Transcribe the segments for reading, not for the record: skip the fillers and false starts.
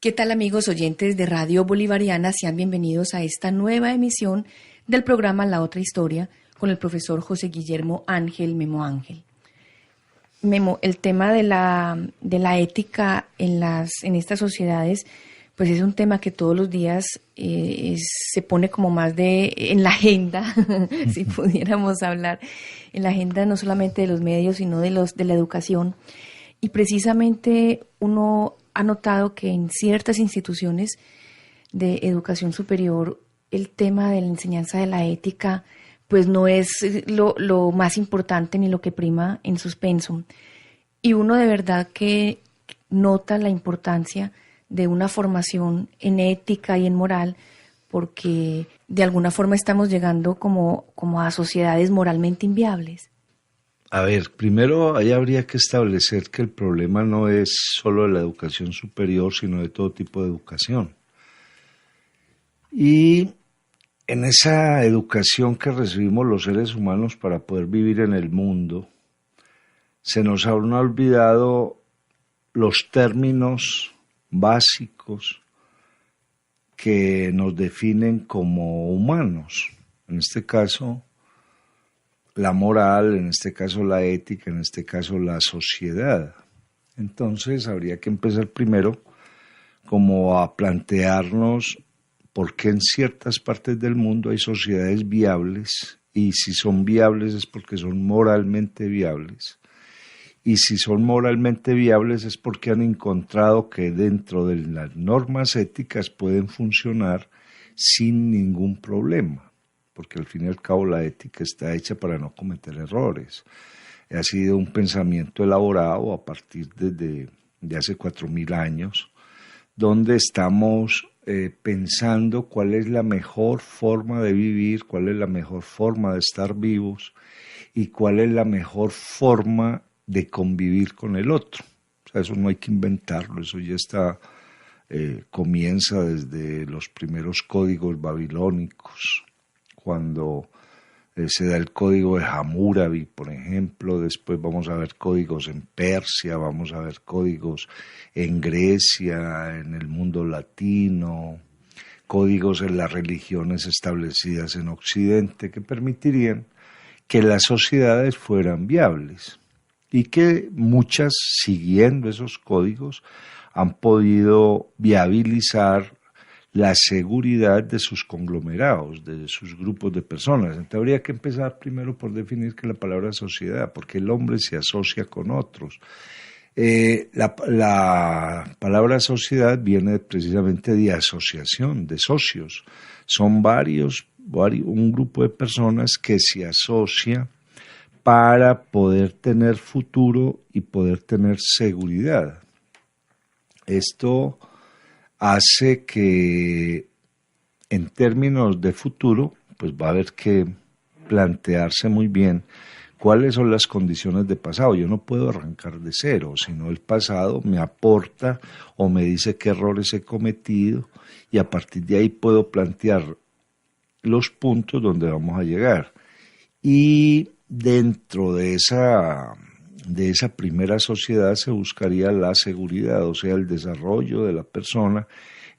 ¿Qué tal, amigos oyentes de Radio Bolivariana? Sean bienvenidos a esta nueva emisión del programa La Otra Historia con el profesor José Guillermo Ángel Memo Ángel. Memo, el tema de la ética en estas sociedades, pues es un tema que todos los días se pone como más en la agenda, si pudiéramos hablar, en la agenda no solamente de los medios, sino de la educación. Y precisamente uno ha notado que en ciertas instituciones de educación superior el tema de la enseñanza de la ética pues no es lo más importante ni lo que prima en sus pensum. Y uno de verdad que nota la importancia de una formación en ética y en moral, porque de alguna forma estamos llegando como a sociedades moralmente inviables. A ver, primero ahí habría que establecer que el problema no es solo de la educación superior, sino de todo tipo de educación. Y en esa educación que recibimos los seres humanos para poder vivir en el mundo, se nos han olvidado los términos básicos que nos definen como humanos. En este caso, la moral, en este caso la ética, en este caso la sociedad. Entonces habría que empezar primero como a plantearnos por qué en ciertas partes del mundo hay sociedades viables, y si son viables es porque son moralmente viables. Y si son moralmente viables es porque han encontrado que dentro de las normas éticas pueden funcionar sin ningún problema, porque al fin y al cabo la ética está hecha para no cometer errores. Ha sido un pensamiento elaborado a partir de hace 4.000 años, donde estamos pensando cuál es la mejor forma de vivir, cuál es la mejor forma de estar vivos y cuál es la mejor forma de convivir con el otro. O sea, eso no hay que inventarlo, eso ya está, comienza desde los primeros códigos babilónicos, cuando se da el código de Hammurabi, por ejemplo. Después vamos a ver códigos en Persia, vamos a ver códigos en Grecia, en el mundo latino, códigos en las religiones establecidas en Occidente que permitirían que las sociedades fueran viables y que muchas, siguiendo esos códigos, han podido viabilizar la seguridad de sus conglomerados, de sus grupos de personas. Entonces habría que empezar primero por definir qué es la palabra sociedad, porque el hombre se asocia con otros. La palabra sociedad viene precisamente de asociación, de socios. Son un grupo de personas que se asocia para poder tener futuro y poder tener seguridad. Esto hace que en términos de futuro, pues va a haber que plantearse muy bien cuáles son las condiciones de pasado. Yo no puedo arrancar de cero, sino el pasado me aporta o me dice qué errores he cometido y a partir de ahí puedo plantear los puntos donde vamos a llegar. Y dentro de esa primera sociedad se buscaría la seguridad, o sea, el desarrollo de la persona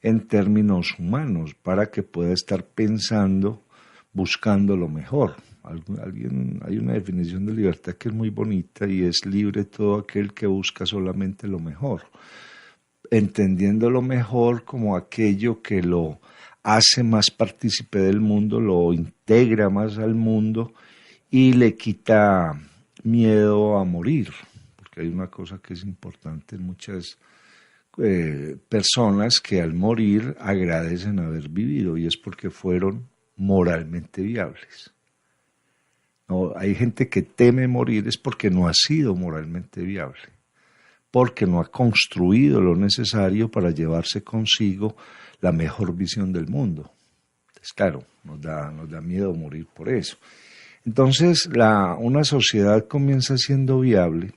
en términos humanos, para que pueda estar pensando, buscando lo mejor. Hay una definición de libertad que es muy bonita y es: libre todo aquel que busca solamente lo mejor, entendiendo lo mejor como aquello que lo hace más partícipe del mundo, lo integra más al mundo y le quita miedo a morir, porque hay una cosa que es importante en muchas personas, que al morir agradecen haber vivido, y es porque fueron moralmente viables. No, hay gente que teme morir es porque no ha sido moralmente viable, porque no ha construido lo necesario para llevarse consigo la mejor visión del mundo. Entonces, claro, nos da miedo morir por eso. Entonces, una sociedad comienza siendo viable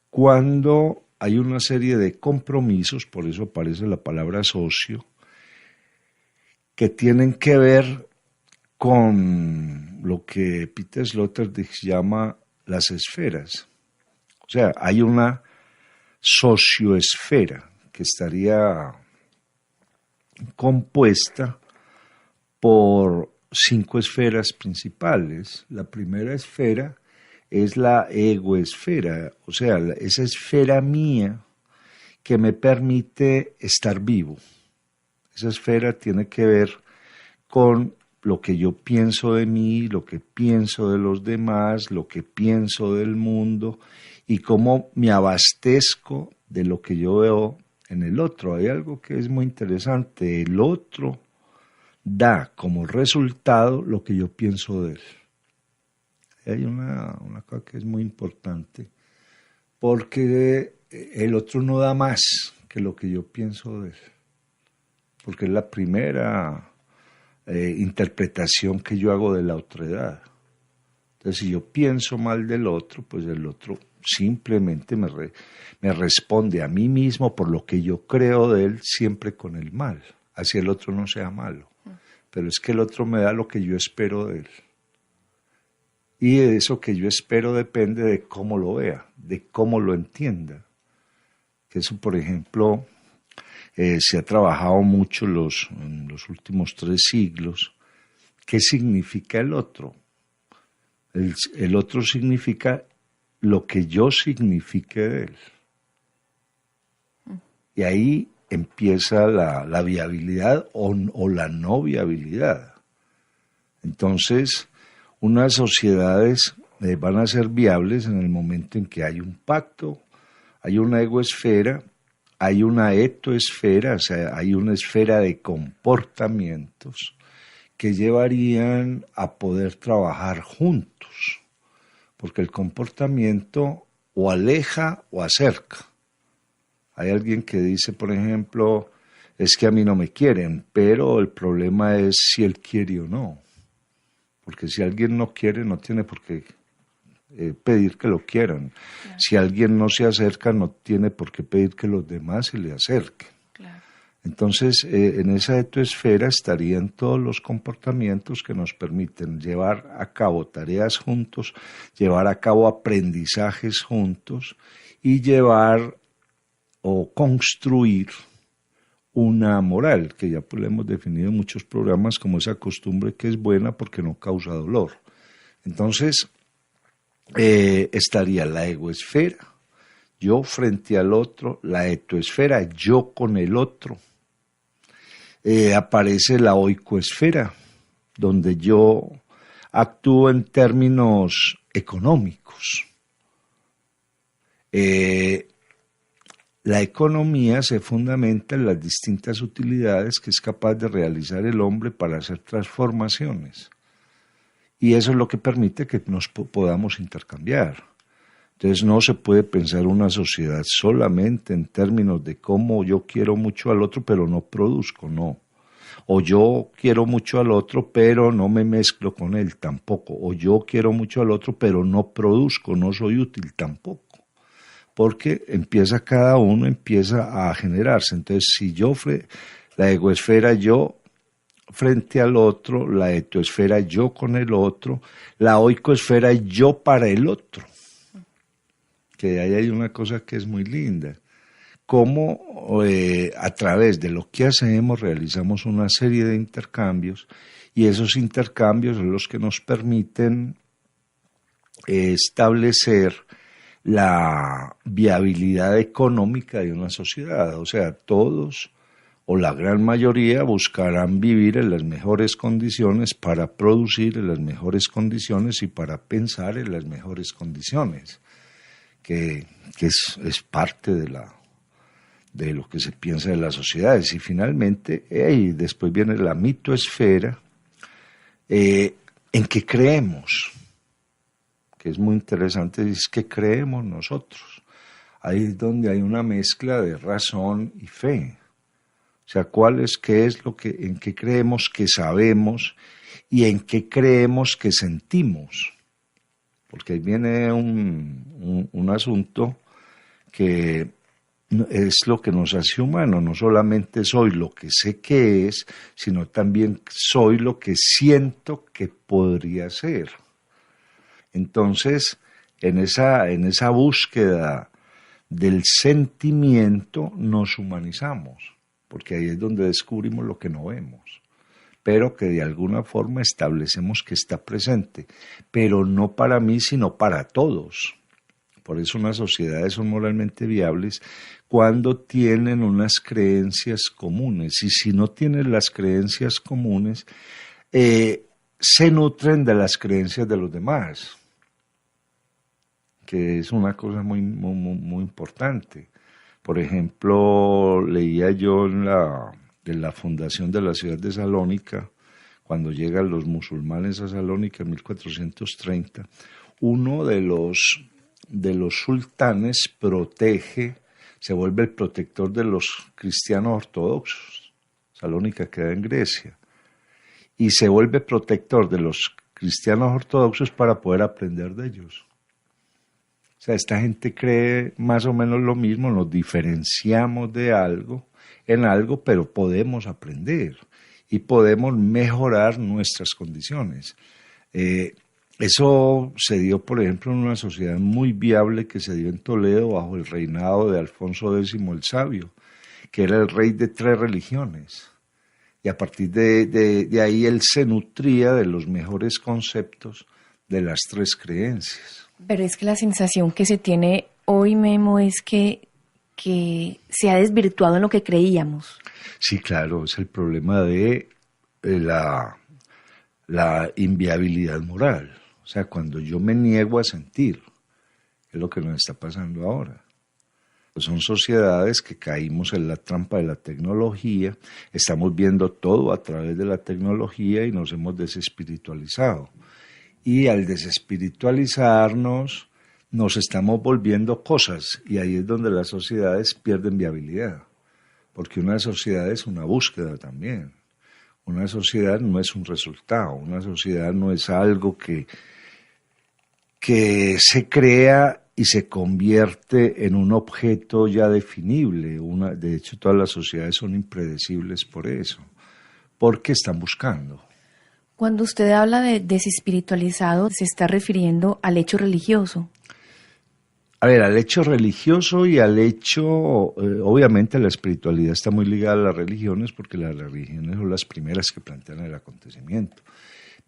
cuando hay una serie de compromisos, por eso aparece la palabra socio, que tienen que ver con lo que Peter Sloterdijk llama las esferas. O sea, hay una socioesfera que estaría compuesta por 5 esferas principales. La primera esfera es la egoesfera, o sea, esa esfera mía que me permite estar vivo. Esa esfera tiene que ver con lo que yo pienso de mí, lo que pienso de los demás, lo que pienso del mundo y cómo me abastezco de lo que yo veo en el otro. Hay algo que es muy interesante, el otro da como resultado lo que yo pienso de él. Hay una cosa que es muy importante, porque el otro no da más que lo que yo pienso de él, porque es la primera interpretación que yo hago de la otredad. Entonces, si yo pienso mal del otro, pues el otro simplemente me responde a mí mismo por lo que yo creo de él, siempre con el mal. Así el otro no sea malo. Pero es que el otro me da lo que yo espero de él. Y eso que yo espero depende de cómo lo vea, de cómo lo entienda. Que eso, por ejemplo, se ha trabajado mucho en los últimos 3 siglos. ¿Qué significa el otro? El otro significa lo que yo signifique de él. Y ahí empieza la viabilidad o la no viabilidad. Entonces, unas sociedades van a ser viables en el momento en que hay un pacto, hay una egoesfera, hay una etoesfera, o sea, hay una esfera de comportamientos que llevarían a poder trabajar juntos, porque el comportamiento o aleja o acerca. Hay alguien que dice, por ejemplo, es que a mí no me quieren, pero el problema es si él quiere o no. Porque si alguien no quiere, no tiene por qué pedir que lo quieran. Claro. Si alguien no se acerca, no tiene por qué pedir que los demás se le acerquen. Claro. Entonces, en esa etoesfera estarían todos los comportamientos que nos permiten llevar a cabo tareas juntos, llevar a cabo aprendizajes juntos y llevar o construir una moral, que ya pues, hemos definido en muchos programas como esa costumbre que es buena porque no causa dolor. Entonces, estaría la egoesfera, yo frente al otro, la etoesfera, yo con el otro. Aparece la oikoesfera, donde yo actúo en términos económicos. La economía se fundamenta en las distintas utilidades que es capaz de realizar el hombre para hacer transformaciones. Y eso es lo que permite que nos podamos intercambiar. Entonces no se puede pensar una sociedad solamente en términos de cómo yo quiero mucho al otro pero no produzco, no. O yo quiero mucho al otro pero no me mezclo con él, tampoco. O yo quiero mucho al otro pero no produzco, no soy útil, tampoco. Porque cada uno empieza a generarse. Entonces, si yo, la egoesfera, yo frente al otro, la etoesfera, yo con el otro, la oikoesfera, yo para el otro. Que ahí hay una cosa que es muy linda. Cómo a través de lo que hacemos realizamos una serie de intercambios y esos intercambios son los que nos permiten establecer la viabilidad económica de una sociedad. O sea, todos o la gran mayoría buscarán vivir en las mejores condiciones para producir en las mejores condiciones y para pensar en las mejores condiciones, que es parte de lo que se piensa de las sociedades. Y finalmente, después viene la mitoesfera, en que creemos, que es muy interesante, es que creemos nosotros. Ahí es donde hay una mezcla de razón y fe. O sea, en qué creemos que sabemos y en qué creemos que sentimos. Porque ahí viene un asunto que es lo que nos hace humanos. No solamente soy lo que sé que es, sino también soy lo que siento que podría ser. Entonces, en esa búsqueda del sentimiento nos humanizamos. porque ahí es donde descubrimos lo que no vemos, pero que de alguna forma establecemos que está presente, pero no para mí, sino para todos. Por eso unas sociedades son moralmente viables cuando tienen unas creencias comunes, y si no tienen las creencias comunes, se nutren de las creencias de los demás, que es una cosa muy importante. Por ejemplo, leía yo en la fundación de la ciudad de Salónica, cuando llegan los musulmanes a Salónica en 1430, uno de los sultanes se vuelve el protector de los cristianos ortodoxos. Salónica queda en Grecia. Y se vuelve protector de los cristianos ortodoxos para poder aprender de ellos. O sea, esta gente cree más o menos lo mismo, nos diferenciamos en algo, pero podemos aprender y podemos mejorar nuestras condiciones. Eso se dio, por ejemplo, en una sociedad muy viable que se dio en Toledo bajo el reinado de Alfonso X el Sabio, que era el rey de 3 religiones. Y a partir de ahí él se nutría de los mejores conceptos de las 3 creencias. Pero es que la sensación que se tiene hoy, Memo, es que se ha desvirtuado en lo que creíamos. Sí, claro, es el problema de la inviabilidad moral. O sea, cuando yo me niego a sentir, es lo que nos está pasando ahora. Pues son sociedades que caímos en la trampa de la tecnología, estamos viendo todo a través de la tecnología y nos hemos desespiritualizado. Y al desespiritualizarnos, nos estamos volviendo cosas, y ahí es donde las sociedades pierden viabilidad, porque una sociedad es una búsqueda también. Una sociedad no es un resultado, una sociedad no es algo que se crea y se convierte en un objeto ya definible. De hecho, todas las sociedades son impredecibles por eso, porque están buscando. Cuando usted habla de desespiritualizado, ¿se está refiriendo al hecho religioso? A ver, al hecho religioso y al hecho, obviamente la espiritualidad está muy ligada a las religiones, porque las religiones son las primeras que plantean el acontecimiento,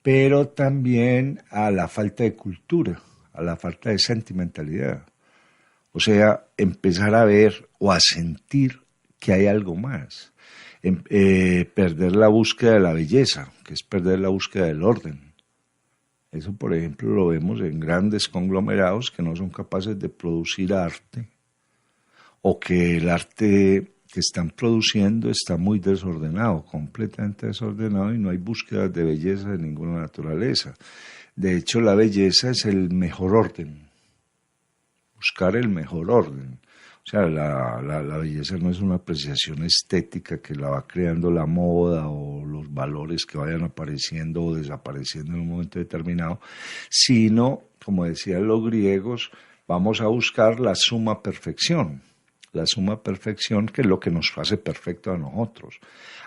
pero también a la falta de cultura, a la falta de sentimentalidad. O sea, empezar a ver o a sentir que hay algo más. Perder la búsqueda de la belleza, que es perder la búsqueda del orden. Eso, por ejemplo, lo vemos en grandes conglomerados que no son capaces de producir arte, o que el arte que están produciendo está muy desordenado, completamente desordenado, y no hay búsquedas de belleza de ninguna naturaleza. De hecho, la belleza es el mejor orden, buscar el mejor orden. O sea, la belleza no es una apreciación estética que la va creando la moda o los valores que vayan apareciendo o desapareciendo en un momento determinado, sino, como decían los griegos, vamos a buscar la suma perfección que es lo que nos hace perfecto a nosotros.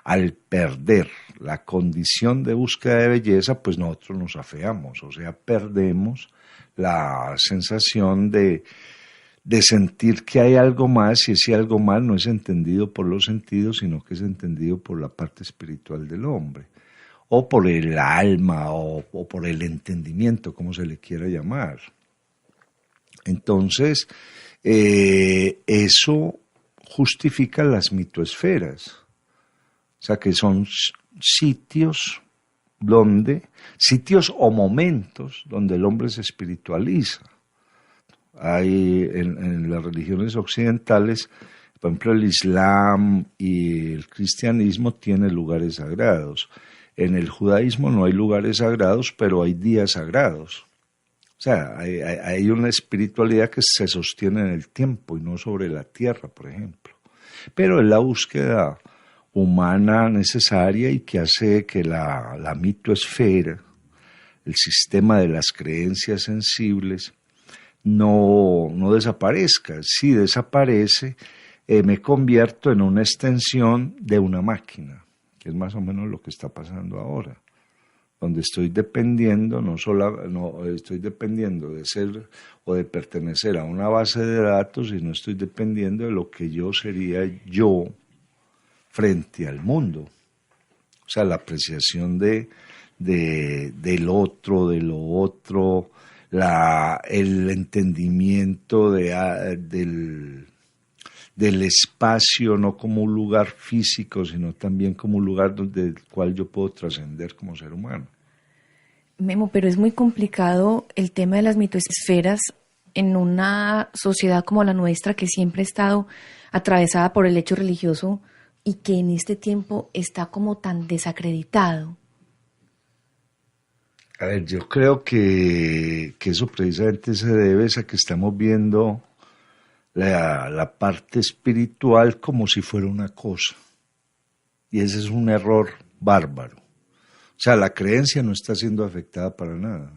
Al perder la condición de búsqueda de belleza, pues nosotros nos afeamos, o sea, perdemos la sensación de sentir que hay algo más, y ese algo más no es entendido por los sentidos, sino que es entendido por la parte espiritual del hombre, o por el alma, o por el entendimiento, como se le quiera llamar. Entonces, eso justifica las mitoesferas, o sea que son sitios o momentos donde el hombre se espiritualiza. Hay en las religiones occidentales, por ejemplo, el Islam y el cristianismo tienen lugares sagrados. En el judaísmo no hay lugares sagrados, pero hay días sagrados. O sea, hay una espiritualidad que se sostiene en el tiempo y no sobre la tierra, por ejemplo. Pero es la búsqueda humana necesaria y que hace que la mitoesfera, el sistema de las creencias sensibles, no desaparezca. Si desaparece, me convierto en una extensión de una máquina, que es más o menos lo que está pasando ahora, donde estoy dependiendo, no estoy dependiendo de ser o de pertenecer a una base de datos, sino estoy dependiendo de lo que yo sería yo frente al mundo. O sea, la apreciación del otro, de lo otro, el entendimiento del espacio, no como un lugar físico, sino también como un lugar del cual yo puedo trascender como ser humano. Memo, pero es muy complicado el tema de las mitoesferas en una sociedad como la nuestra, que siempre ha estado atravesada por el hecho religioso y que en este tiempo está como tan desacreditado. A ver, yo creo que eso precisamente se debe a que estamos viendo la parte espiritual como si fuera una cosa. Y ese es un error bárbaro. O sea, la creencia no está siendo afectada para nada.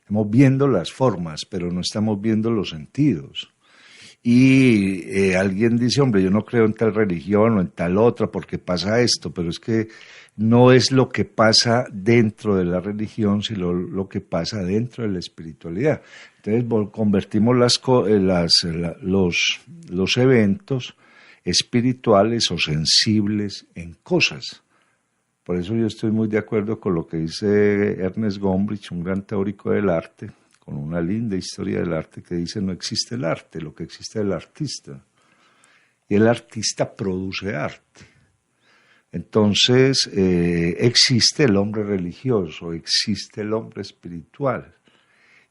Estamos viendo las formas, pero no estamos viendo los sentidos. Y alguien dice, hombre, yo no creo en tal religión o en tal otra porque pasa esto, pero es que no es lo que pasa dentro de la religión, sino lo que pasa dentro de la espiritualidad. Entonces convertimos los eventos espirituales o sensibles en cosas. Por eso yo estoy muy de acuerdo con lo que dice Ernest Gombrich, un gran teórico del arte, con una linda historia del arte, que dice no existe el arte, lo que existe es el artista. Y el artista produce arte. Entonces existe el hombre religioso, existe el hombre espiritual.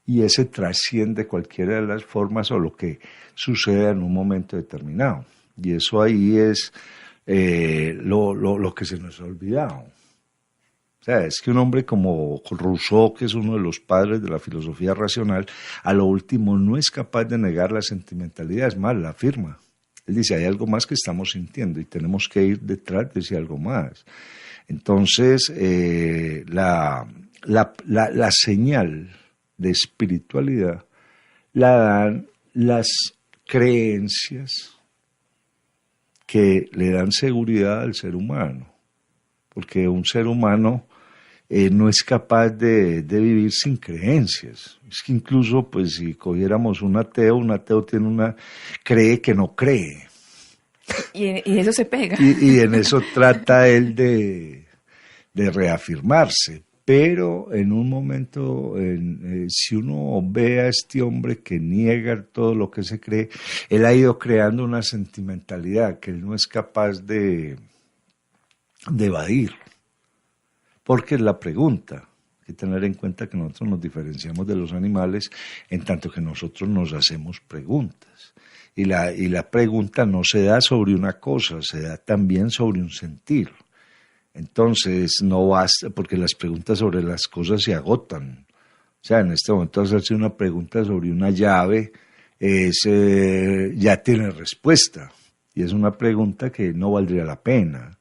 Y ese trasciende cualquiera de las formas o lo que suceda en un momento determinado. Y eso ahí es lo que se nos ha olvidado. O sea, es que un hombre como Rousseau, que es uno de los padres de la filosofía racional, a lo último no es capaz de negar la sentimentalidad, es más, la afirma. Él dice, hay algo más que estamos sintiendo y tenemos que ir detrás de ese algo más. Entonces, la señal de espiritualidad la dan las creencias que le dan seguridad al ser humano, porque un ser humano no es capaz de vivir sin creencias. Es que incluso, pues, si cogiéramos un ateo cree que no cree. Y eso se pega. Y en eso trata él de reafirmarse. Pero en un momento, si uno ve a este hombre que niega todo lo que se cree, él ha ido creando una sentimentalidad que él no es capaz de evadir. Porque es la pregunta. Hay que tener en cuenta que nosotros nos diferenciamos de los animales en tanto que nosotros nos hacemos preguntas. Y la pregunta no se da sobre una cosa, se da también sobre un sentir. Entonces, no basta, porque las preguntas sobre las cosas se agotan. O sea, en este momento hacerse una pregunta sobre una llave ya tiene respuesta. Y es una pregunta que no valdría la pena.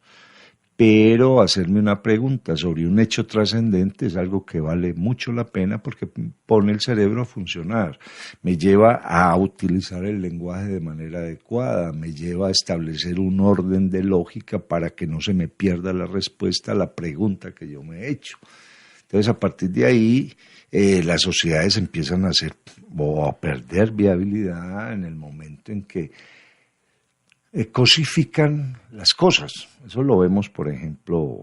Pero hacerme una pregunta sobre un hecho trascendente es algo que vale mucho la pena porque pone el cerebro a funcionar, me lleva a utilizar el lenguaje de manera adecuada, me lleva a establecer un orden de lógica para que no se me pierda la respuesta a la pregunta que yo me he hecho. Entonces, a partir de ahí, las sociedades empiezan a perder viabilidad en el momento en que cosifican las cosas. Eso lo vemos, por ejemplo,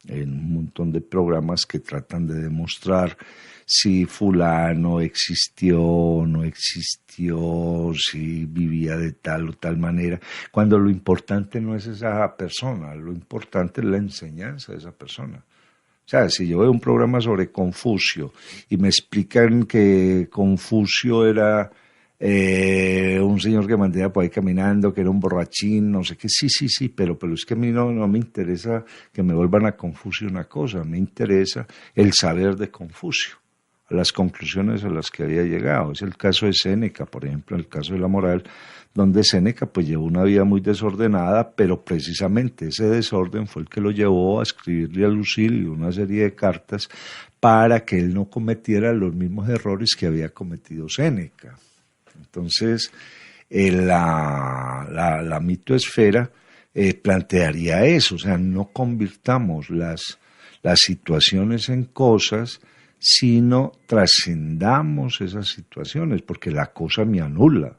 en un montón de programas que tratan de demostrar si fulano existió o no existió, si vivía de tal o tal manera, cuando lo importante no es esa persona, lo importante es la enseñanza de esa persona. O sea, si yo veo un programa sobre Confucio y me explican que Confucio era un señor que mantenía por ahí caminando, que era un borrachín, no sé qué, sí, pero es que a mí no me interesa que me vuelvan a Confucio una cosa, me interesa el saber de Confucio, las conclusiones a las que había llegado. Es el caso de Séneca, por ejemplo, el caso de la moral, donde Séneca pues llevó una vida muy desordenada, pero precisamente ese desorden fue el que lo llevó a escribirle a Lucilio una serie de cartas para que él no cometiera los mismos errores que había cometido Séneca. Entonces, la mitoesfera plantearía eso, o sea, no convirtamos las situaciones en cosas, sino trascendamos esas situaciones, porque la cosa me anula.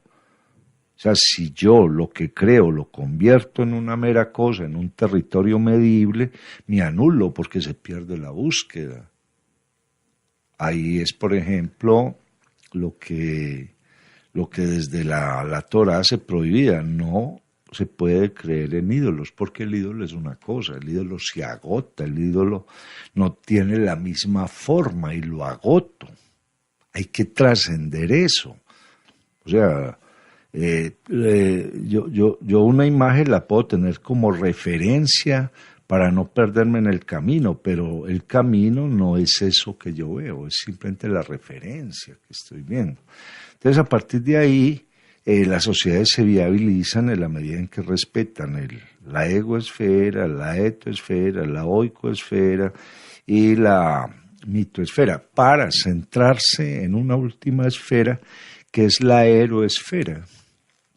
O sea, si yo lo que creo lo convierto en una mera cosa, en un territorio medible, me anulo porque se pierde la búsqueda. Ahí es, por ejemplo, lo que desde la Torá se prohibía. No se puede creer en ídolos, porque el ídolo es una cosa, el ídolo se agota, el ídolo no tiene la misma forma y lo agoto. Hay que trascender eso. O sea, yo una imagen la puedo tener como referencia para no perderme en el camino, pero el camino no es eso que yo veo, es simplemente la referencia que estoy viendo. Entonces, a partir de ahí, las sociedades se viabilizan en la medida en que respetan la egoesfera, la etoesfera, la oikoesfera y la mitoesfera, para centrarse en una última esfera que es la eroesfera.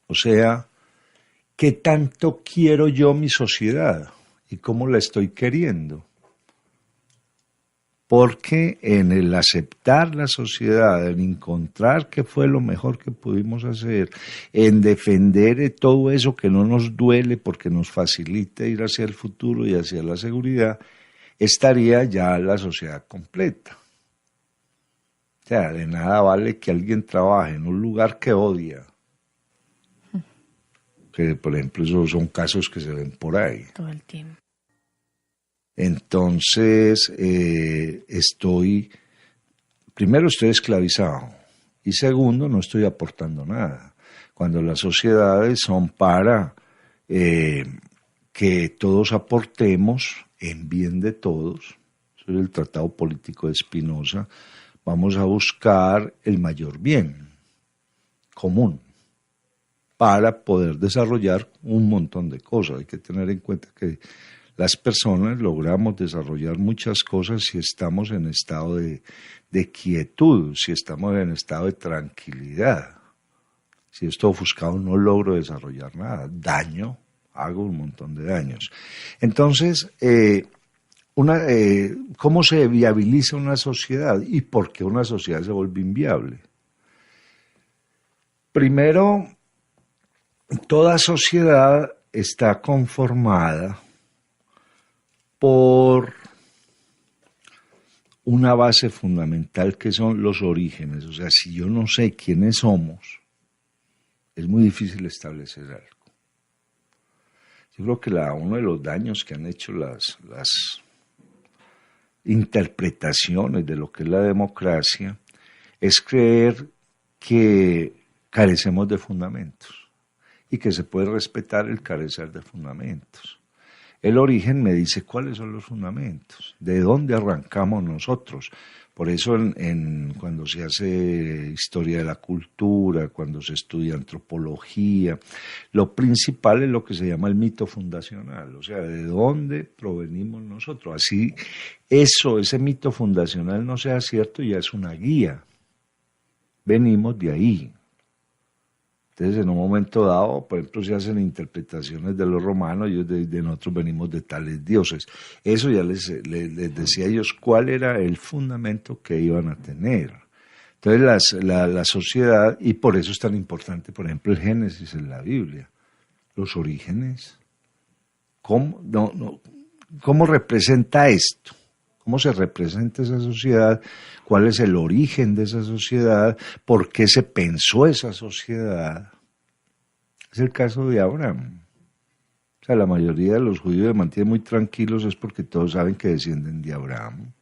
O sea, ¿qué tanto quiero yo mi sociedad y cómo la estoy queriendo? Porque en el aceptar la sociedad, en encontrar qué fue lo mejor que pudimos hacer, en defender todo eso que no nos duele porque nos facilita ir hacia el futuro y hacia la seguridad, estaría ya la sociedad completa. O sea, de nada vale que alguien trabaje en un lugar que odia. Que, por ejemplo, esos son casos que se ven por ahí. Todo el tiempo. Entonces, primero estoy esclavizado y segundo, no estoy aportando nada. Cuando las sociedades son para que todos aportemos en bien de todos, eso es el Tratado Político de Spinoza, vamos a buscar el mayor bien común para poder desarrollar un montón de cosas. Hay que tener en cuenta que las personas logramos desarrollar muchas cosas si estamos en estado de quietud, si estamos en estado de tranquilidad. Si estoy ofuscado no logro desarrollar nada. Daño, hago un montón de daños. Entonces, ¿cómo se viabiliza una sociedad y por qué una sociedad se vuelve inviable? Primero, toda sociedad está conformada por una base fundamental que son los orígenes. O sea, si yo no sé quiénes somos, es muy difícil establecer algo. Yo creo que uno de los daños que han hecho las interpretaciones de lo que es la democracia es creer que carecemos de fundamentos y que se puede respetar el carecer de fundamentos. El origen me dice cuáles son los fundamentos, de dónde arrancamos nosotros. Por eso cuando se hace historia de la cultura, cuando se estudia antropología, lo principal es lo que se llama el mito fundacional, o sea, de dónde provenimos nosotros. Así, ese mito fundacional no sea cierto, ya es una guía. Venimos de ahí. Entonces, en un momento dado, por ejemplo, se hacen interpretaciones de los romanos, ellos de nosotros venimos de tales dioses. Eso ya les decía a ellos cuál era el fundamento que iban a tener. Entonces, la sociedad, y por eso es tan importante, por ejemplo, el Génesis en la Biblia, los orígenes. ¿Cómo representa esto? ¿Cómo se representa esa sociedad? ¿Cuál es el origen de esa sociedad? ¿Por qué se pensó esa sociedad? Es el caso de Abraham. O sea, la mayoría de los judíos se mantienen muy tranquilos es porque todos saben que descienden de Abraham.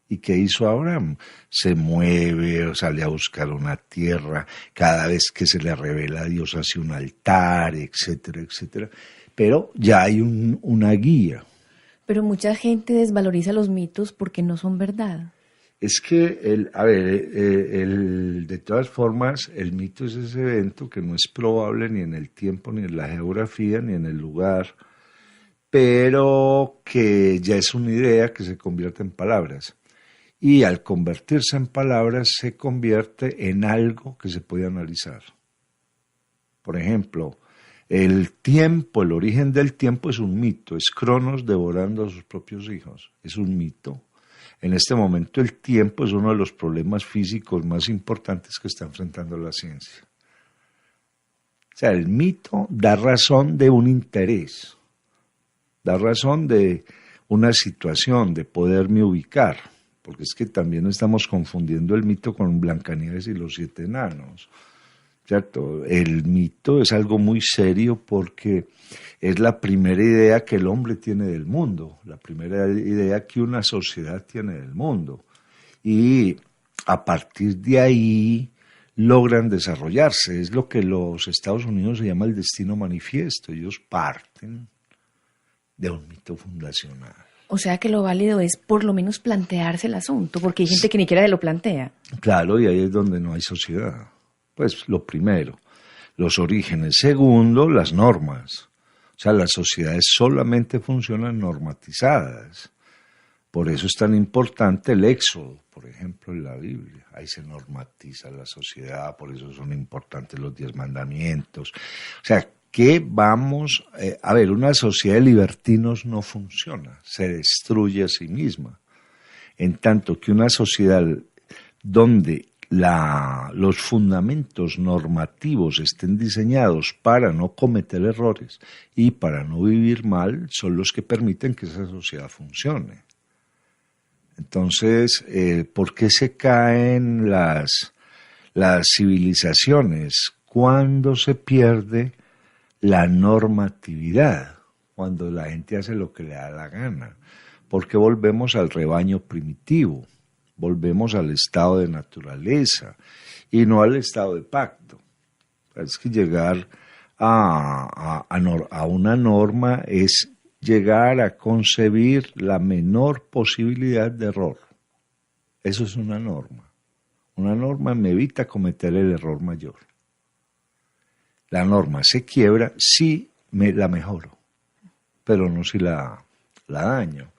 ¿Y qué hizo Abraham? Se mueve, sale a buscar una tierra, cada vez que se le revela a Dios hace un altar, etcétera, etcétera. Pero ya hay una guía. Pero mucha gente desvaloriza los mitos porque no son verdad. Es que, de todas formas, el mito es ese evento que no es probable ni en el tiempo, ni en la geografía, ni en el lugar, pero que ya es una idea que se convierte en palabras. Y al convertirse en palabras, se convierte en algo que se puede analizar. Por ejemplo, el tiempo, el origen del tiempo es un mito, es Cronos devorando a sus propios hijos, es un mito. En este momento el tiempo es uno de los problemas físicos más importantes que está enfrentando la ciencia. sea, el mito da razón de un interés, da razón de una situación, de poderme ubicar, porque es que también estamos confundiendo el mito con Blancanieves y los 7 enanos, ¿cierto? El mito es algo muy serio porque es la primera idea que el hombre tiene del mundo, la primera idea que una sociedad tiene del mundo. Y a partir de ahí logran desarrollarse. Es lo que los Estados Unidos se llama el destino manifiesto. Ellos parten de un mito fundacional. O sea que lo válido es por lo menos plantearse el asunto, porque hay gente que ni siquiera lo plantea. Claro, y ahí es donde no hay sociedad. Pues lo primero, los orígenes. Segundo, las normas. O sea, las sociedades solamente funcionan normatizadas. Por eso es tan importante el Éxodo, por ejemplo, en la Biblia. Ahí se normatiza la sociedad, por eso son importantes los 10 mandamientos. O sea, ¿qué vamos a ver? Una sociedad de libertinos no funciona, se destruye a sí misma. En tanto que una sociedad donde los fundamentos normativos estén diseñados para no cometer errores y para no vivir mal, son los que permiten que esa sociedad funcione. Entonces, ¿por qué se caen las civilizaciones? Cuando se pierde la normatividad, cuando la gente hace lo que le da la gana, porque volvemos al rebaño primitivo, volvemos al estado de naturaleza y no al estado de pacto. Es que llegar a una norma es llegar a concebir la menor posibilidad de error. Eso es una norma. Una norma me evita cometer el error mayor. La norma se quiebra si la mejoro, pero no si la daño.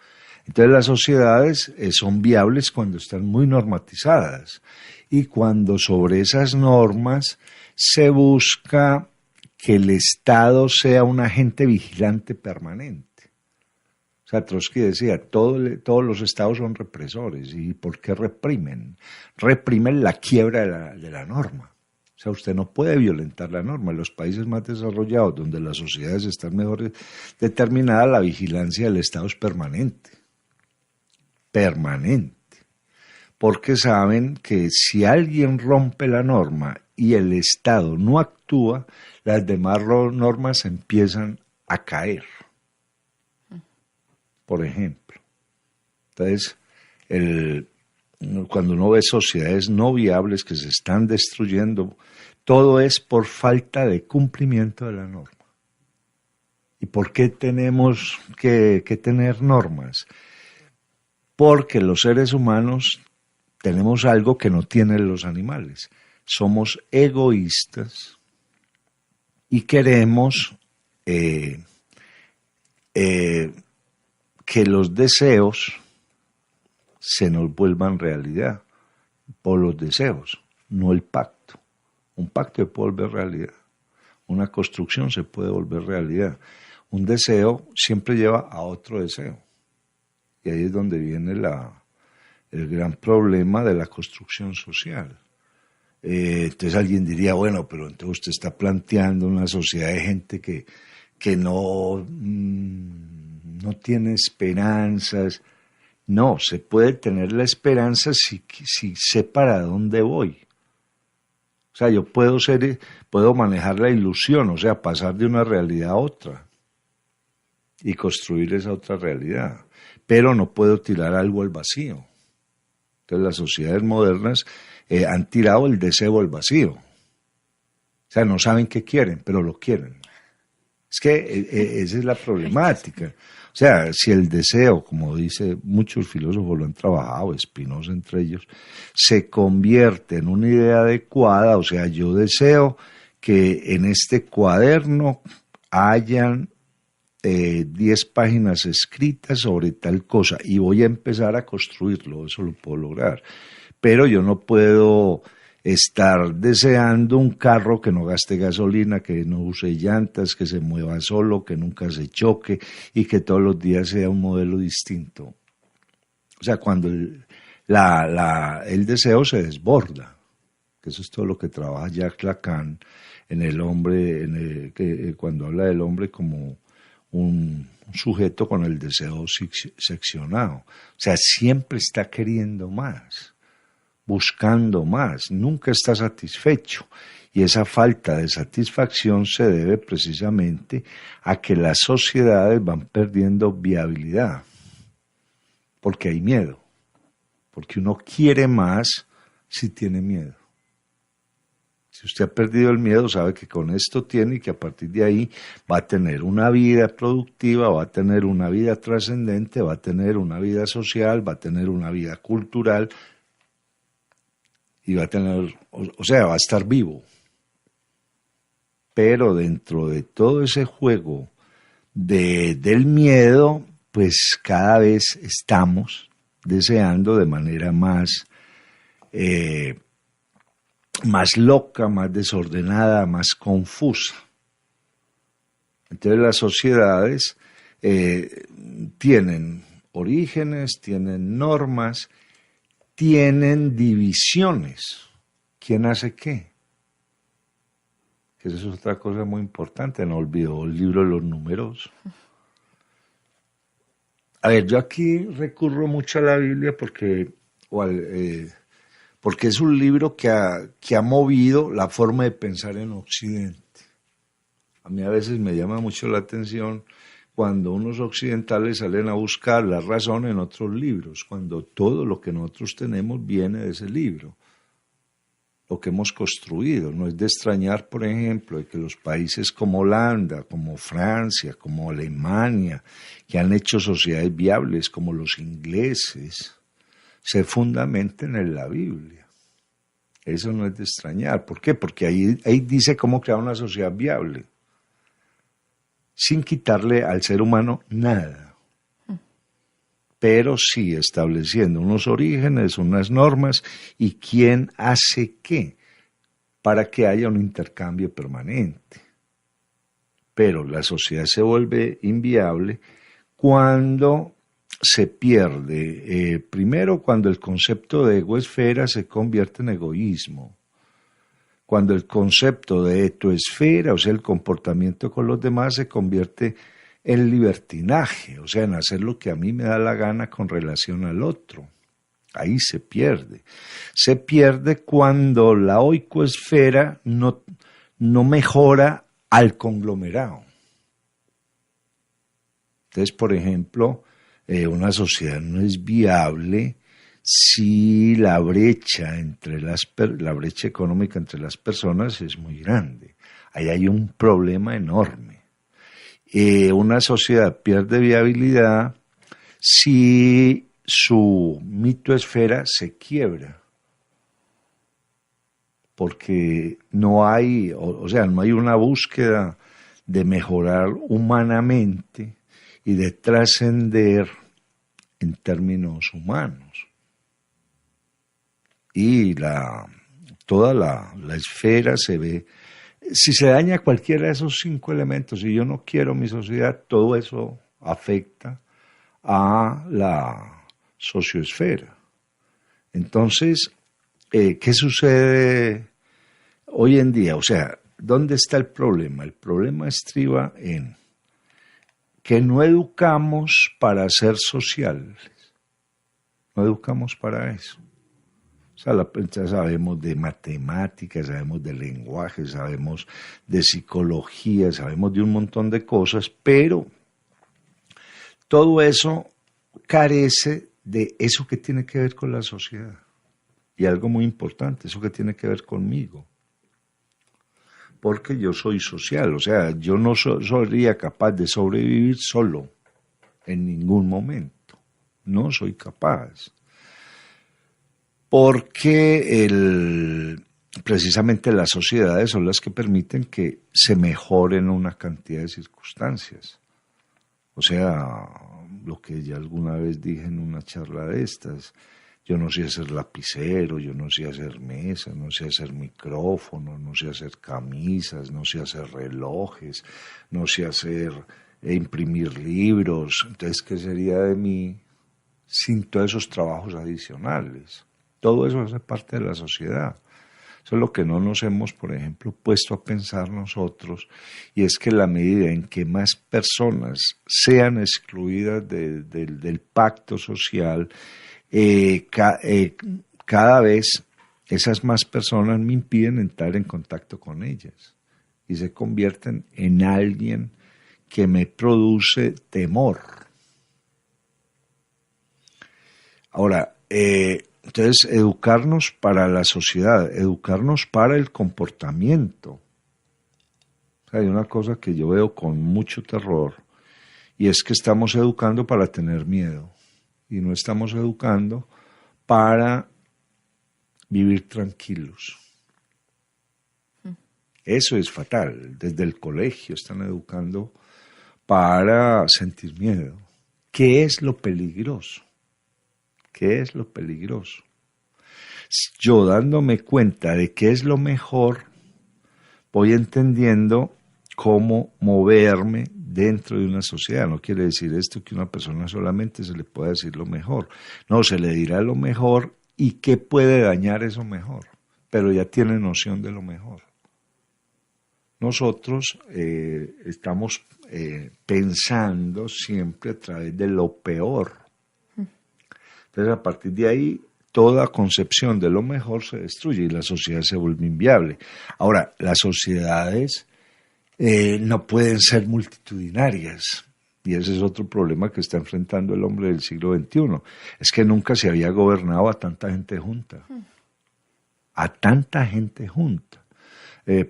Entonces las sociedades son viables cuando están muy normatizadas y cuando sobre esas normas se busca que el Estado sea un agente vigilante permanente. O sea, Trotsky decía, todos los estados son represores. ¿Y por qué reprimen? Reprimen la quiebra de la norma. O sea, usted no puede violentar la norma. En los países más desarrollados, donde las sociedades están mejor determinadas, la vigilancia del Estado es permanente. Permanente. Porque saben que si alguien rompe la norma y el Estado no actúa, las demás normas empiezan a caer. Por ejemplo. Entonces, cuando uno ve sociedades no viables que se están destruyendo, todo es por falta de cumplimiento de la norma. ¿Y por qué tenemos que tener normas? Porque los seres humanos tenemos algo que no tienen los animales. Somos egoístas y queremos que los deseos se nos vuelvan realidad por los deseos, no el pacto. Un pacto se puede volver realidad, una construcción se puede volver realidad. Un deseo siempre lleva a otro deseo. Y ahí es donde viene el gran problema de la construcción social. Entonces alguien diría, bueno, pero entonces usted está planteando una sociedad de gente que no tiene esperanzas. No, se puede tener la esperanza si sé para dónde voy. O sea, yo puedo manejar la ilusión, o sea, pasar de una realidad a otra y construir esa otra realidad. Pero no puedo tirar algo al vacío. Entonces las sociedades modernas han tirado el deseo al vacío. O sea, no saben qué quieren, pero lo quieren. Es que esa es la problemática. O sea, si el deseo, como dice muchos filósofos lo han trabajado, Spinoza entre ellos, se convierte en una idea adecuada, o sea, yo deseo que en este cuaderno hayan 10 páginas escritas sobre tal cosa y voy a empezar a construirlo, eso lo puedo lograr. Pero yo no puedo estar deseando un carro que no gaste gasolina, que no use llantas, que se mueva solo, que nunca se choque y que todos los días sea un modelo distinto. O sea, cuando el deseo se desborda, que eso es todo lo que trabaja Jacques Lacan en el hombre, cuando habla del hombre como un sujeto con el deseo seccionado. O sea, siempre está queriendo más, buscando más, nunca está satisfecho. Y esa falta de satisfacción se debe precisamente a que las sociedades van perdiendo viabilidad, porque hay miedo, porque uno quiere más si tiene miedo. Si usted ha perdido el miedo, sabe que con esto tiene y que a partir de ahí va a tener una vida productiva, va a tener una vida trascendente, va a tener una vida social, va a tener una vida cultural y va a tener, o sea, va a estar vivo. Pero dentro de todo ese juego del miedo, pues cada vez estamos deseando de manera más loca, más desordenada, más confusa. Entonces las sociedades tienen orígenes, tienen normas, tienen divisiones. ¿Quién hace qué? Que eso es otra cosa muy importante, no olvidó el libro de los números. A ver, yo aquí recurro mucho a la Biblia porque es un libro que ha movido la forma de pensar en Occidente. A mí a veces me llama mucho la atención cuando unos occidentales salen a buscar la razón en otros libros, cuando todo lo que nosotros tenemos viene de ese libro, lo que hemos construido. No es de extrañar, por ejemplo, de que los países como Holanda, como Francia, como Alemania, que han hecho sociedades viables, como los ingleses, se fundamenten en la Biblia. Eso no es de extrañar. ¿Por qué? Porque ahí dice cómo crear una sociedad viable, sin quitarle al ser humano nada, pero sí estableciendo unos orígenes, unas normas y quién hace qué, para que haya un intercambio permanente. Pero la sociedad se vuelve inviable cuando se pierde, primero cuando el concepto de egoesfera se convierte en egoísmo, cuando el concepto de etoesfera, o sea, el comportamiento con los demás, se convierte en libertinaje, o sea, en hacer lo que a mí me da la gana con relación al otro. Ahí se pierde. Se pierde cuando la oikoesfera no mejora al conglomerado. Entonces, por ejemplo, una sociedad no es viable si la brecha económica entre las personas es muy grande. Ahí hay un problema enorme. Una sociedad pierde viabilidad si su mitoesfera se quiebra, porque no hay una búsqueda de mejorar humanamente y de trascender en términos humanos. Y toda la esfera se ve. Si se daña cualquiera de esos 5 elementos, y yo no quiero mi sociedad, todo eso afecta a la sociosfera. Entonces, ¿qué sucede hoy en día? O sea, ¿dónde está el problema? El problema estriba en que no educamos para ser sociales, no educamos para eso. O sea, sabemos de matemáticas, sabemos de lenguaje, sabemos de psicología, sabemos de un montón de cosas, pero todo eso carece de eso que tiene que ver con la sociedad. Y algo muy importante, eso que tiene que ver conmigo. Porque yo soy social, o sea, yo no sería capaz de sobrevivir solo en ningún momento. No soy capaz. Porque precisamente las sociedades son las que permiten que se mejoren una cantidad de circunstancias. O sea, lo que ya alguna vez dije en una charla de estas, yo no sé hacer lapicero, yo no sé hacer mesas, no sé hacer micrófonos, no sé hacer camisas, no sé hacer relojes, no sé imprimir libros. Entonces, ¿qué sería de mí sin todos esos trabajos adicionales? Todo eso hace parte de la sociedad. Eso es lo que no nos hemos, por ejemplo, puesto a pensar nosotros, y es que la medida en que más personas sean excluidas del pacto social, cada vez esas más personas me impiden entrar en contacto con ellas y se convierten en alguien que me produce temor. Ahora, entonces, educarnos para la sociedad, educarnos para el comportamiento. O sea, hay una cosa que yo veo con mucho terror, y es que estamos educando para tener miedo, y no estamos educando para vivir tranquilos. Eso es fatal. Desde el colegio están educando para sentir miedo. ¿Qué es lo peligroso? ¿Qué es lo peligroso? Yo dándome cuenta de qué es lo mejor, voy entendiendo cómo moverme dentro de una sociedad. No quiere decir esto que una persona solamente se le pueda decir lo mejor. No, se le dirá lo mejor y qué puede dañar eso mejor, pero ya tiene noción de lo mejor. Nosotros estamos pensando siempre a través de lo peor. Entonces, a partir de ahí, toda concepción de lo mejor se destruye y la sociedad se vuelve inviable. Ahora, las sociedades no pueden ser multitudinarias, y ese es otro problema que está enfrentando el hombre del siglo XXI. Es que nunca se había gobernado a tanta gente junta. A tanta gente junta.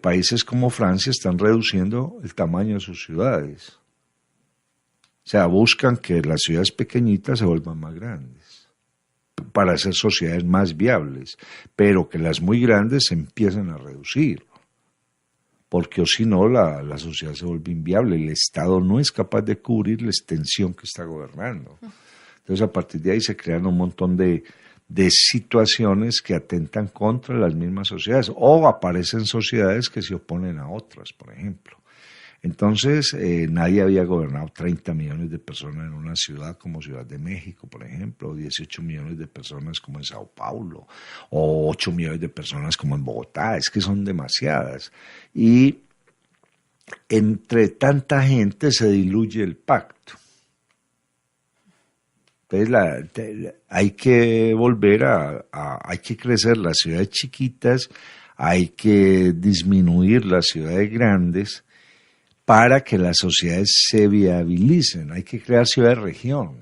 Países como Francia están reduciendo el tamaño de sus ciudades. O sea, buscan que las ciudades pequeñitas se vuelvan más grandes para hacer sociedades más viables, pero que las muy grandes se empiecen a reducir, porque o si no la sociedad se vuelve inviable, el Estado no es capaz de cubrir la extensión que está gobernando. Entonces, a partir de ahí se crean un montón de situaciones que atentan contra las mismas sociedades, o aparecen sociedades que se oponen a otras, por ejemplo. Entonces, nadie había gobernado 30 millones de personas en una ciudad como Ciudad de México, por ejemplo, o 18 millones de personas como en Sao Paulo, o 8 millones de personas como en Bogotá. Es que son demasiadas. Y entre tanta gente se diluye el pacto. Entonces, hay que volver hay que crecer las ciudades chiquitas, hay que disminuir las ciudades grandes, para que las sociedades se viabilicen. Hay que crear ciudades-región.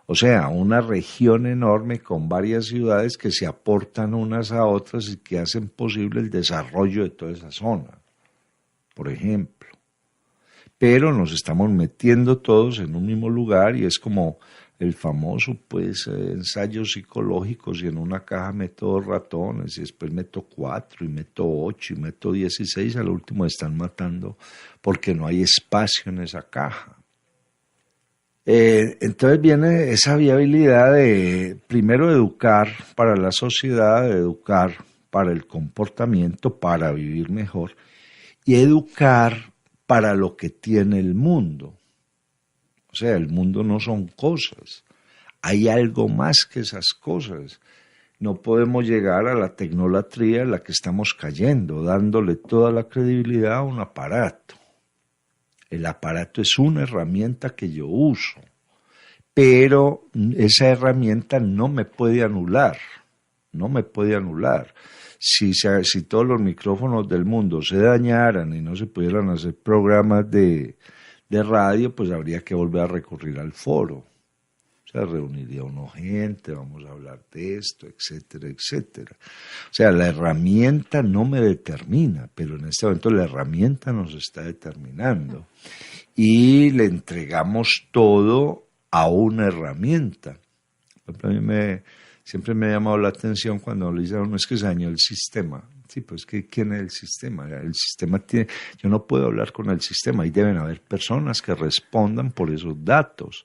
O sea, una región enorme con varias ciudades que se aportan unas a otras y que hacen posible el desarrollo de toda esa zona, por ejemplo. Pero nos estamos metiendo todos en un mismo lugar y es como el famoso ensayos psicológicos, y en una caja meto 2 ratones y después meto 4 y meto 8 y meto 16, al último están matando porque no hay espacio en esa caja. Entonces viene esa viabilidad de primero educar para la sociedad, educar para el comportamiento, para vivir mejor, y educar para lo que tiene el mundo. O sea, el mundo no son cosas, hay algo más que esas cosas. No podemos llegar a la tecnolatría en la que estamos cayendo, dándole toda la credibilidad a un aparato. El aparato es una herramienta que yo uso, pero esa herramienta no me puede anular, no me puede anular. Si todos los micrófonos del mundo se dañaran y no se pudieran hacer programas de radio, pues habría que volver a recurrir al foro. O sea, reuniría uno gente, vamos a hablar de esto, etcétera, etcétera. O sea, la herramienta no me determina, pero en este momento la herramienta nos está determinando. Y le entregamos todo a una herramienta. Por ejemplo, a mí siempre me ha llamado la atención cuando le dicen, no, es que se dañó el sistema. Sí, pues ¿quién es el sistema? El sistema tiene, yo no puedo hablar con el sistema, y deben haber personas que respondan por esos datos.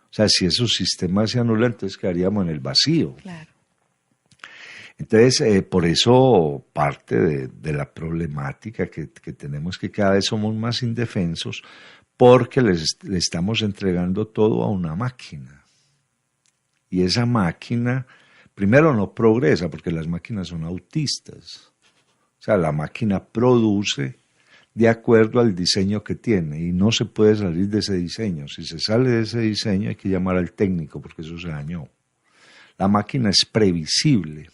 O sea, si esos sistemas se anulan, entonces quedaríamos en el vacío. Claro. Entonces, por eso parte de la problemática que tenemos, que cada vez somos más indefensos, porque le estamos entregando todo a una máquina. Y esa máquina primero no progresa porque las máquinas son autistas. O sea, la máquina produce de acuerdo al diseño que tiene y no se puede salir de ese diseño. Si se sale de ese diseño hay que llamar al técnico porque eso se dañó. La máquina es previsible.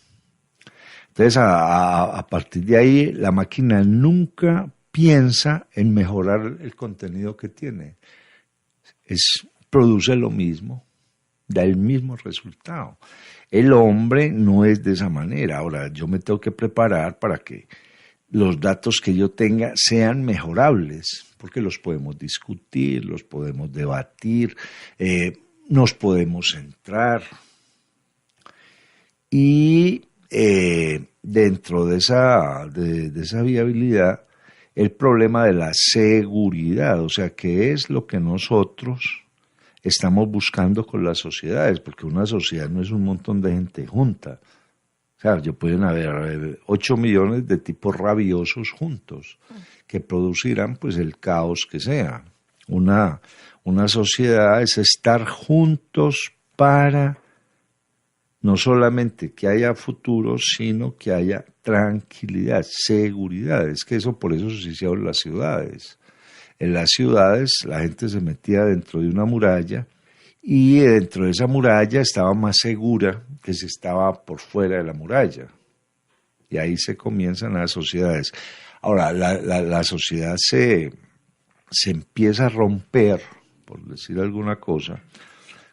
Entonces, a partir de ahí, la máquina nunca piensa en mejorar el contenido que tiene. Produce lo mismo, da el mismo resultado. El hombre no es de esa manera. Ahora, yo me tengo que preparar para que los datos que yo tenga sean mejorables, porque los podemos discutir, los podemos debatir, nos podemos centrar. Y dentro de esa viabilidad, el problema de la seguridad, o sea, ¿qué es lo que nosotros estamos buscando con las sociedades? Porque una sociedad no es un montón de gente junta. O sea, pueden haber 8 millones de tipos rabiosos juntos que producirán pues el caos que sea. Una sociedad es estar juntos para no solamente que haya futuro, sino que haya tranquilidad, seguridad. Es que eso, por eso se hicieron las ciudades. En las ciudades la gente se metía dentro de una muralla y dentro de esa muralla estaba más segura que si estaba por fuera de la muralla. Y ahí se comienzan las sociedades. Ahora, la sociedad se empieza a romper, por decir alguna cosa,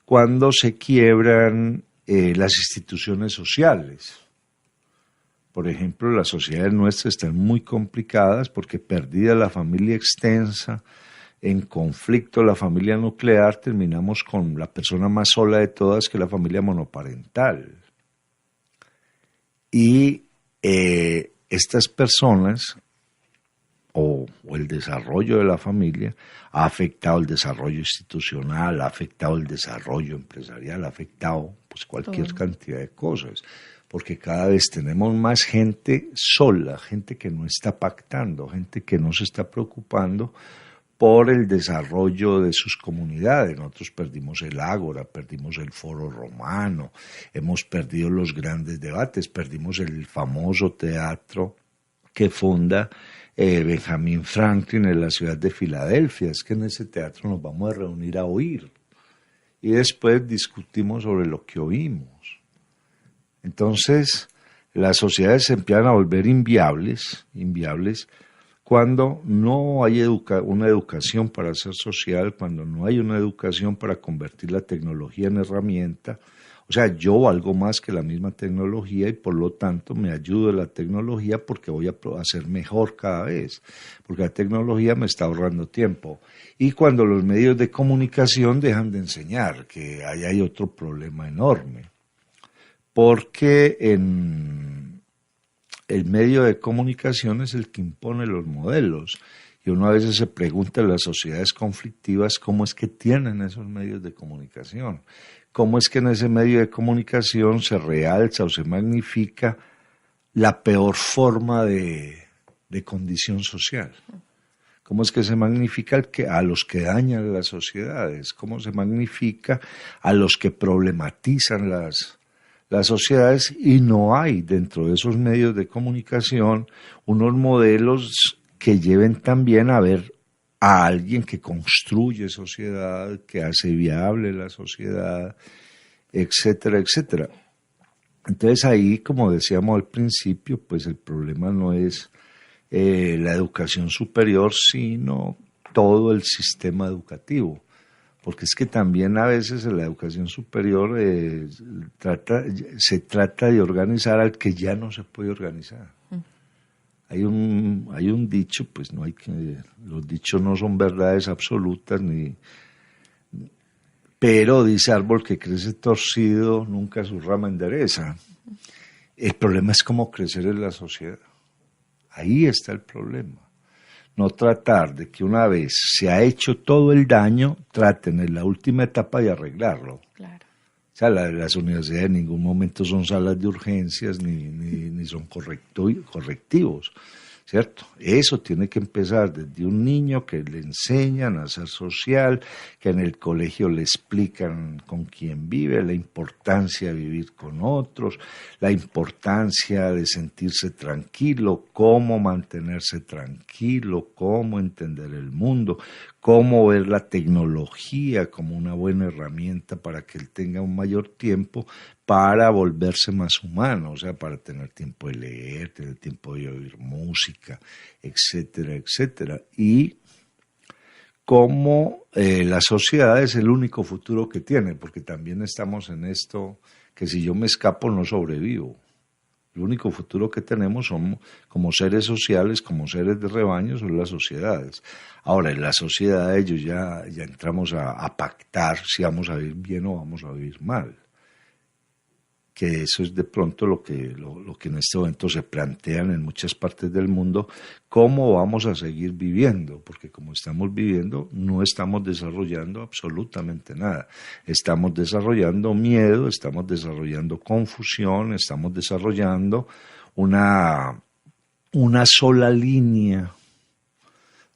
cuando se quiebran las instituciones sociales. Por ejemplo, las sociedades nuestras están muy complicadas porque perdida la familia extensa, en conflicto la familia nuclear, terminamos con la persona más sola de todas, que es la familia monoparental. Y estas personas, o el desarrollo de la familia, ha afectado el desarrollo institucional, ha afectado el desarrollo empresarial, ha afectado pues cualquier cantidad de cosas, porque cada vez tenemos más gente sola, gente que no está pactando, gente que no se está preocupando por el desarrollo de sus comunidades. Nosotros perdimos el Ágora, perdimos el Foro Romano, hemos perdido los grandes debates, perdimos el famoso teatro que funda Benjamin Franklin en la ciudad de Filadelfia. Es que en ese teatro nos vamos a reunir a oír y después discutimos sobre lo que oímos. Entonces, las sociedades se empiezan a volver inviables cuando no hay una educación para ser social, cuando no hay una educación para convertir la tecnología en herramienta. O sea, yo valgo más que la misma tecnología y por lo tanto me ayudo de la tecnología porque voy a ser mejor cada vez, porque la tecnología me está ahorrando tiempo. Y cuando los medios de comunicación dejan de enseñar, que ahí hay otro problema enorme, porque el medio de comunicación es el que impone los modelos. Y uno a veces se pregunta en las sociedades conflictivas cómo es que tienen esos medios de comunicación. Cómo es que en ese medio de comunicación se realza o se magnifica la peor forma de condición social. Cómo es que se magnifica a los que dañan las sociedades. Cómo se magnifica a los que problematizan las sociedades, y no hay dentro de esos medios de comunicación unos modelos que lleven también a ver a alguien que construye sociedad, que hace viable la sociedad, etcétera, etcétera. Entonces ahí, como decíamos al principio, pues el problema no es la educación superior, sino todo el sistema educativo. Porque es que también a veces en la educación superior se trata de organizar al que ya no se puede organizar. Hay un dicho, pues los dichos no son verdades absolutas, pero dice árbol que crece torcido, nunca su rama endereza. El problema es cómo crecer en la sociedad. Ahí está el problema. No tratar de que una vez se ha hecho todo el daño, traten en la última etapa de arreglarlo. Claro. O sea, las universidades en ningún momento son salas de urgencias ni son correctivos, ¿cierto? Eso tiene que empezar desde un niño que le enseñan a ser social, que en el colegio le explican con quién vive, la importancia de vivir con otros, la importancia de sentirse tranquilo, cómo mantenerse tranquilo, cómo entender el mundo, cómo ver la tecnología como una buena herramienta para que él tenga un mayor tiempo para volverse más humano, o sea, para tener tiempo de leer, tener tiempo de oír música, etcétera, etcétera. Y cómo la sociedad es el único futuro que tiene, porque también estamos en esto que si yo me escapo no sobrevivo. El único futuro que tenemos somos como seres sociales, como seres de rebaño, son las sociedades. Ahora, en la sociedad ellos ya entramos a pactar si vamos a vivir bien o vamos a vivir mal. Que eso es de pronto lo que en este momento se plantean en muchas partes del mundo, cómo vamos a seguir viviendo, porque como estamos viviendo no estamos desarrollando absolutamente nada, estamos desarrollando miedo, estamos desarrollando confusión, estamos desarrollando una sola línea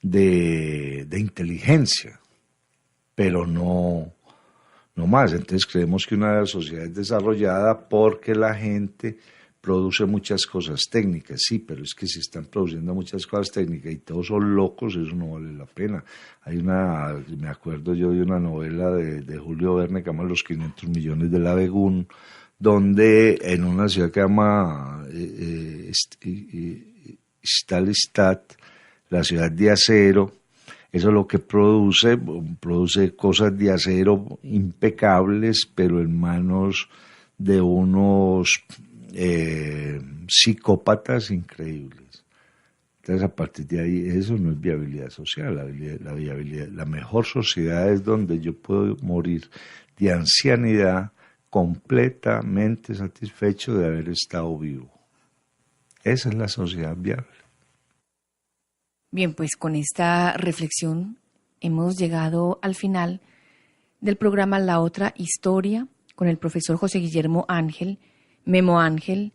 de inteligencia, pero no más. Entonces creemos que una sociedad es desarrollada porque la gente produce muchas cosas técnicas, sí, pero es que si están produciendo muchas cosas técnicas y todos son locos, eso no vale la pena. Me acuerdo yo de una novela de Julio Verne que se llama Los 500 millones del Abegún, donde en una ciudad que se llama Stalingrad, la ciudad de acero, eso es lo que produce cosas de acero impecables, pero en manos de unos psicópatas increíbles. Entonces, a partir de ahí, eso no es viabilidad social. La mejor sociedad es donde yo puedo morir de ancianidad completamente satisfecho de haber estado vivo. Esa es la sociedad viable. Bien, pues con esta reflexión hemos llegado al final del programa La Otra Historia con el profesor José Guillermo Ángel, Memo Ángel,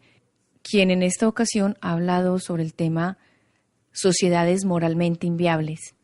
quien en esta ocasión ha hablado sobre el tema sociedades moralmente inviables.